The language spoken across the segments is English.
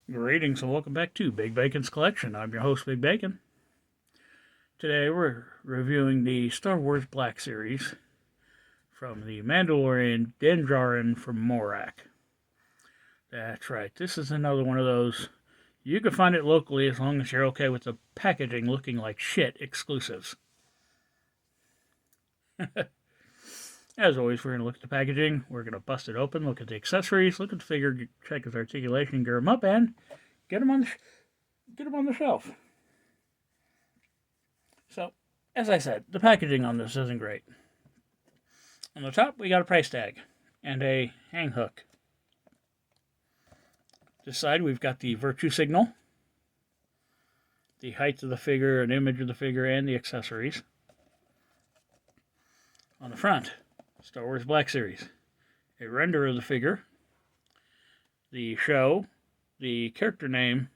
Greetings and welcome back to Big Bacon's Collection. I'm your host, Big Bacon. Today we're reviewing the Star Wars Black Series from the Mandalorian Djarin from Morak. That's right, this is another one of those. You can find it locally as long as you're okay with the packaging looking like shit exclusives. As always, we're going to look at the packaging, we're going to bust it open, look at the accessories, look at the figure, check his articulation, gear him up, and get him on the shelf. So, as I said, the packaging on this isn't great. On the top, we got a price tag and a hang hook. This side, we've got the virtue signal, the height of the figure, an image of the figure, and the accessories. On the front, Star Wars Black Series, a render of the figure, the show, the character name,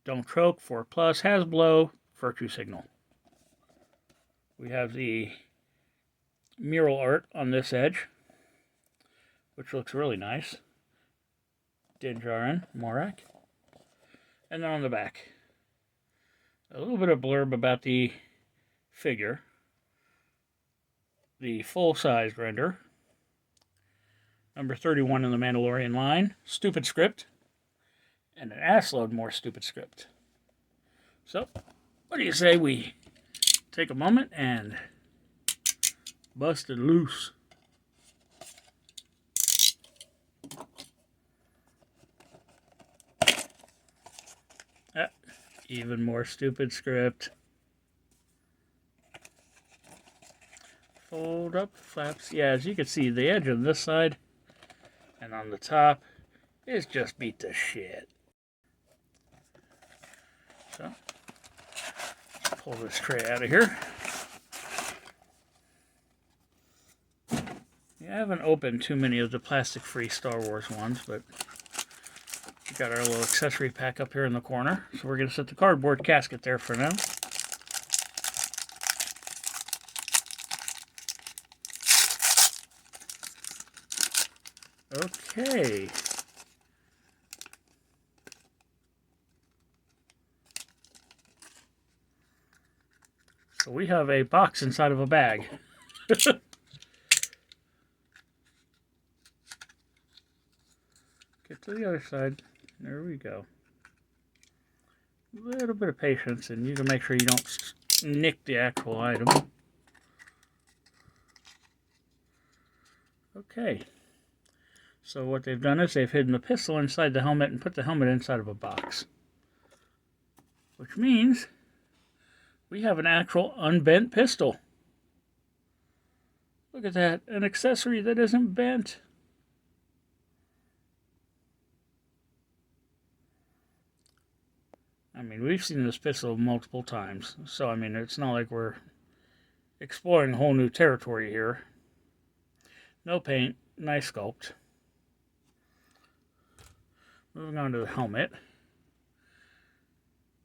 Don't Choke, 4+, Hasbro, virtue signal. We have the mural art on this edge, which looks really nice. Djarin, Morak. And then on the back, a little bit of blurb about the figure, the full-size render, number 31 in the Mandalorian line, stupid script, and an assload more stupid script. So, what do you say we take a moment and bust it loose? Even more stupid script. Fold up flaps. Yeah, as you can see, the edge on this side and on the top is just beat to shit. So, pull this tray out of here. Yeah, I haven't opened too many of the plastic-free Star Wars ones, but we got our little accessory pack up here in the corner. So we're going to set the cardboard casket there for now. Okay. So we have a box inside of a bag. Get to the other side. There we go. A little bit of patience, and you can make sure you don't nick the actual item. Okay. So what they've done is they've hidden the pistol inside the helmet and put the helmet inside of a box. Which means we have an actual unbent pistol. Look at that, an accessory that isn't bent. I mean, we've seen this pistol multiple times, so I mean, it's not like we're exploring a whole new territory here. No paint, nice sculpt. Moving on to the helmet.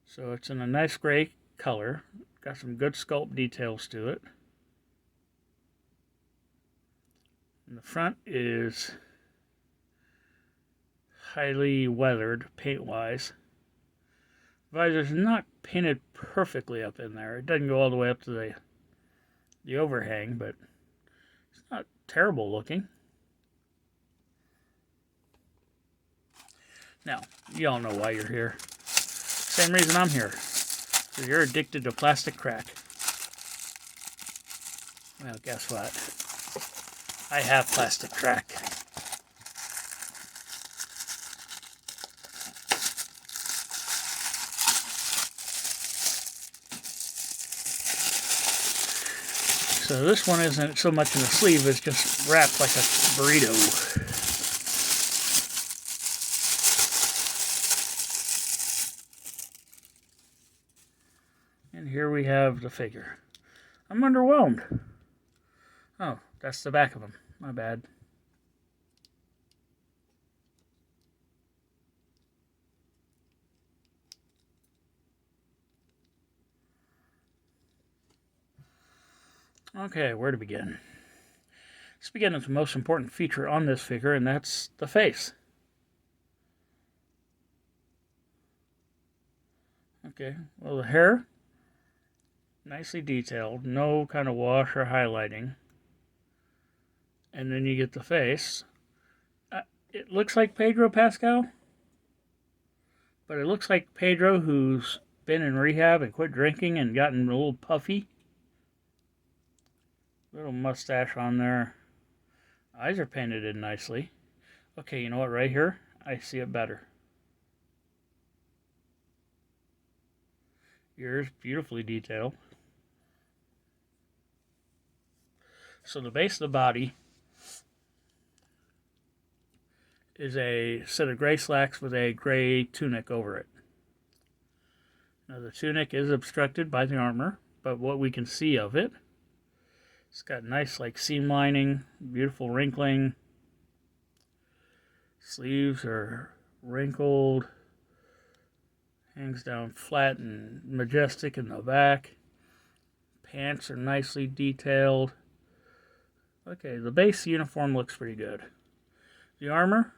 So it's in a nice gray color. Got some good sculpt details to it. And the front is highly weathered paint-wise. Visor's not painted perfectly up in there. It doesn't go all the way up to the overhang, but it's not terrible looking. Now, you all know why you're here. Same reason I'm here. Because you're addicted to plastic crack. Well, guess what? I have plastic crack. So this one isn't so much in the sleeve, it's just wrapped like a burrito. And here we have the figure. I'm underwhelmed. Oh, that's the back of him. My bad. Okay, where to begin? Let's begin with the most important feature on this figure, and that's the face. Okay, well, the hair, nicely detailed, no kind of wash or highlighting. And then you get the face. It looks like Pedro Pascal, but it looks like Pedro who's been in rehab and quit drinking and gotten a little puffy. Little mustache on there. Eyes are painted in nicely. Okay, you know what? Right here, I see it better. Ears beautifully detailed. So the base of the body is a set of gray slacks with a gray tunic over it. Now the tunic is obstructed by the armor, but what we can see of it, it's got nice like seam lining, beautiful wrinkling. Sleeves are wrinkled, hangs down flat and majestic in the back. Pants are nicely detailed. Okay, the base uniform looks pretty good. The armor,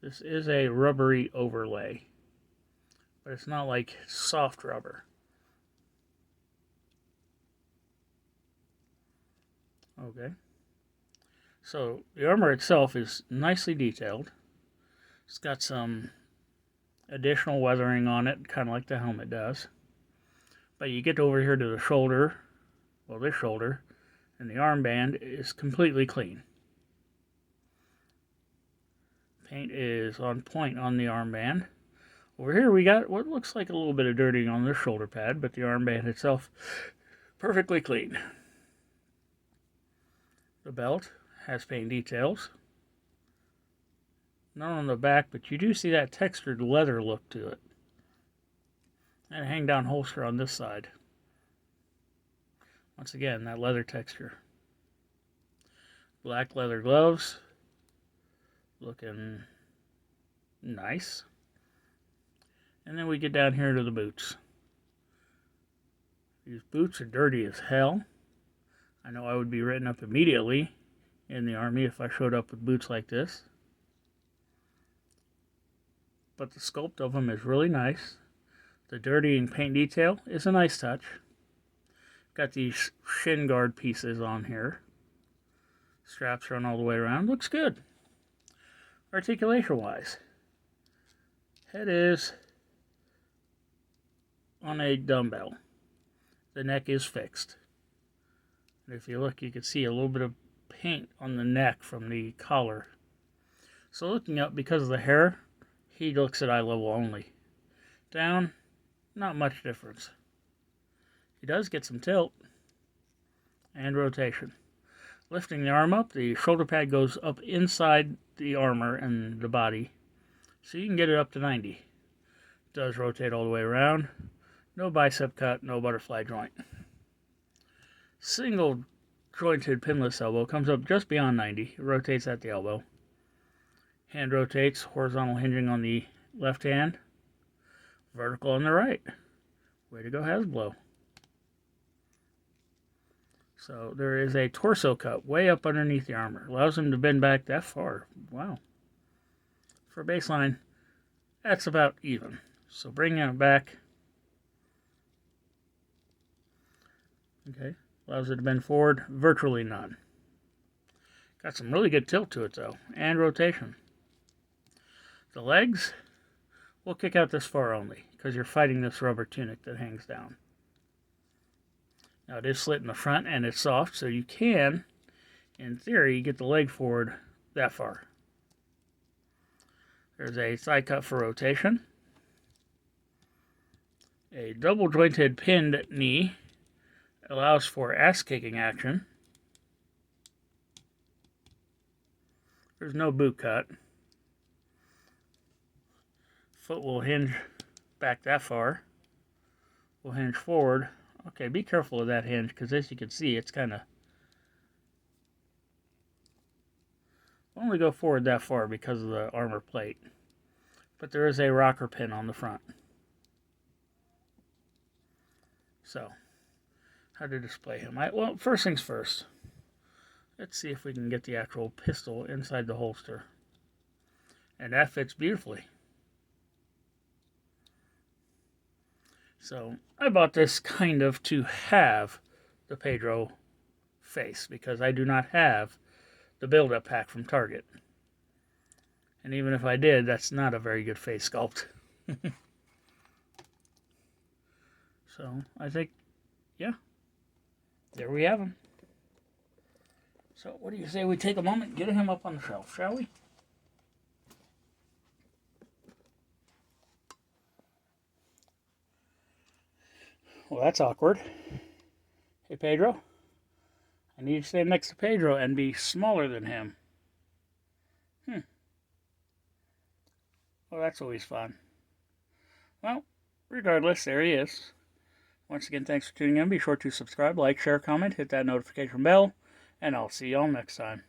this is a rubbery overlay, but it's not like soft rubber. Okay. So the armor itself is nicely detailed. It's got some additional weathering on it, kind of like the helmet does. But you get over here to the shoulder, well, this shoulder, and the armband is completely clean. Paint is on point on the armband. Over here we got what looks like a little bit of dirtying on this shoulder pad, but the armband itself perfectly clean. The belt has paint details. Not on the back, but you do see that textured leather look to it. And a hang down holster on this side. Once again, that leather texture. Black leather gloves. Looking nice. And then we get down here to the boots. These boots are dirty as hell. I know I would be written up immediately in the Army if I showed up with boots like this. But the sculpt of them is really nice. The dirtying paint detail is a nice touch. Got these shin guard pieces on here. Straps run all the way around. Looks good. Articulation wise, head is on a dumbbell. The neck is fixed. And if you look, you can see a little bit of paint on the neck from the collar. So looking up, because of the hair, he looks at eye level only. Down, not much difference. He does get some tilt and rotation. Lifting the arm up, the shoulder pad goes up inside the armor and the body, so you can get it up to 90. It does rotate all the way around. No bicep cut, no butterfly joint. Single jointed pinless elbow comes up just beyond 90. It rotates at the elbow. Hand rotates, horizontal hinging on the left hand, vertical on the right. Way to go, Hasbro. So there is a torso cut way up underneath the armor. Allows him to bend back that far. Wow. For baseline, that's about even. So bringing it back. Okay. Allows it to bend forward. Virtually none. Got some really good tilt to it though. And rotation. The legs will kick out this far only, because you're fighting this rubber tunic that hangs down. Now it is slit in the front and it's soft, so you can, in theory, get the leg forward that far. There's a thigh cut for rotation. A double jointed pinned knee allows for ass kicking action. There's no boot cut. Foot will hinge back that far. Will hinge forward. Okay, be careful of that hinge, because as you can see, it's kind of... only go forward that far because of the armor plate. But there is a rocker pin on the front. So, how to display him? Well, first things first. Let's see if we can get the actual pistol inside the holster. And that fits beautifully. So I bought this kind of to have the Pedro face because I do not have the build-up pack from Target. And even if I did, that's not a very good face sculpt. So I think, yeah, there we have him. So what do you say we take a moment and get him up on the shelf, shall we? Well, that's awkward. Hey, Pedro. I need you to stand next to Pedro and be smaller than him. Well, that's always fun. Well, regardless, there he is. Once again, thanks for tuning in. Be sure to subscribe, like, share, comment, hit that notification bell, and I'll see y'all next time.